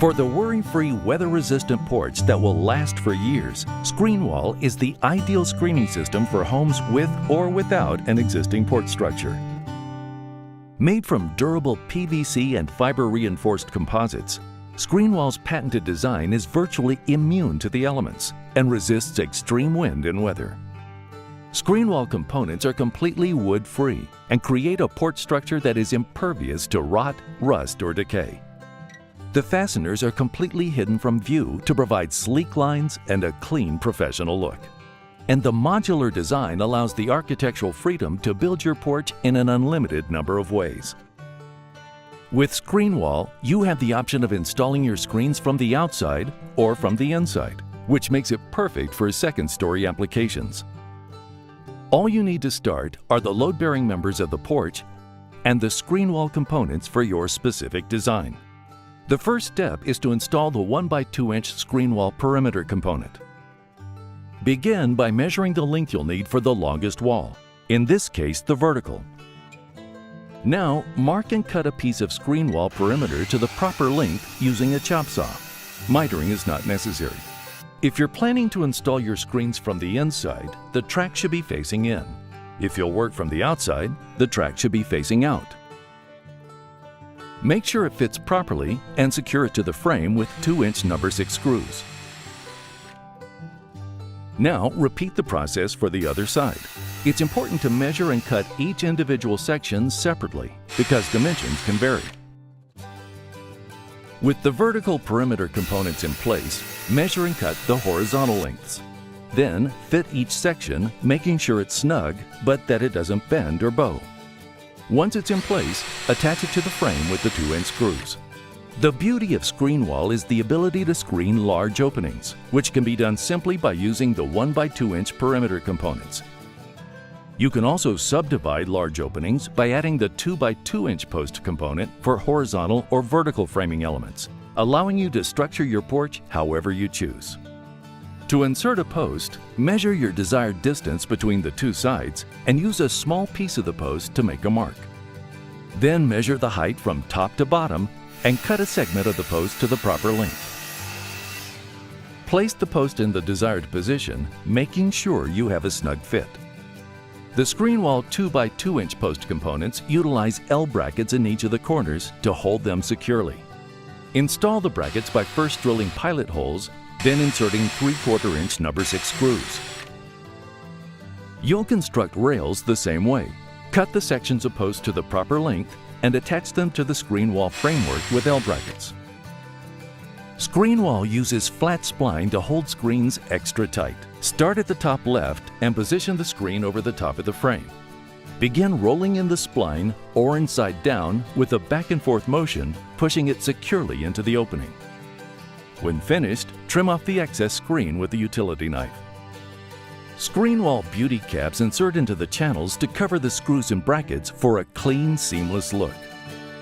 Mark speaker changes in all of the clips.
Speaker 1: For the worry-free, weather-resistant porch that will last for years, Screenwall is the ideal screening system for homes with or without an existing porch structure. Made from durable PVC and fiber-reinforced composites, Screenwall's patented design is virtually immune to the elements and resists extreme wind and weather. Screenwall components are completely wood-free and create a porch structure that is impervious to rot, rust, or decay. The fasteners are completely hidden from view to provide sleek lines and a clean, professional look. And the modular design allows the architectural freedom to build your porch in an unlimited number of ways. With Screenwall, you have the option of installing your screens from the outside or from the inside, which makes it perfect for second-story applications. All you need to start are the load-bearing members of the porch and the Screenwall components for your specific design. The first step is to install the 1x2-inch Screenwall perimeter component. Begin by measuring the length you'll need for the longest wall, in this case the vertical. Now, mark and cut a piece of Screenwall perimeter to the proper length using a chop saw. Mitering is not necessary. If you're planning to install your screens from the inside, the track should be facing in. If you'll work from the outside, the track should be facing out. Make sure it fits properly and secure it to the frame with 2-inch No. 6 screws. Now, repeat the process for the other side. It's important to measure and cut each individual section separately because dimensions can vary. With the vertical perimeter components in place, measure and cut the horizontal lengths. Then, fit each section, making sure it's snug, but that it doesn't bend or bow. Once it's in place, attach it to the frame with the 2-inch screws. The beauty of Screenwall is the ability to screen large openings, which can be done simply by using the 1x2-inch perimeter components. You can also subdivide large openings by adding the 2x2-inch post component for horizontal or vertical framing elements, allowing you to structure your porch however you choose. To insert a post, measure your desired distance between the two sides and use a small piece of the post to make a mark. Then measure the height from top to bottom and cut a segment of the post to the proper length. Place the post in the desired position, making sure you have a snug fit. The Screenwall 2x2-inch post components utilize L brackets in each of the corners to hold them securely. Install the brackets by first drilling pilot holes, then inserting 3/4-inch No. 6 screws. You'll construct rails the same way. Cut the sections of post to the proper length and attach them to the Screenwall framework with L brackets. Screenwall uses flat spline to hold screens extra tight. Start at the top left and position the screen over the top of the frame. Begin rolling in the spline or inside down with a back and forth motion, pushing it securely into the opening. When finished, trim off the excess screen with a utility knife. Screenwall beauty caps insert into the channels to cover the screws and brackets for a clean, seamless look.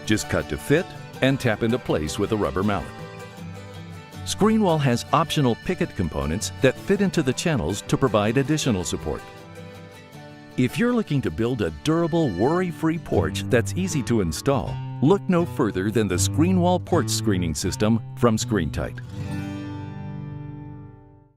Speaker 1: Just cut to fit and tap into place with a rubber mallet. Screenwall has optional picket components that fit into the channels to provide additional support. If you're looking to build a durable, worry-free porch that's easy to install, look no further than the Screenwall porch screening system from ScreenTight.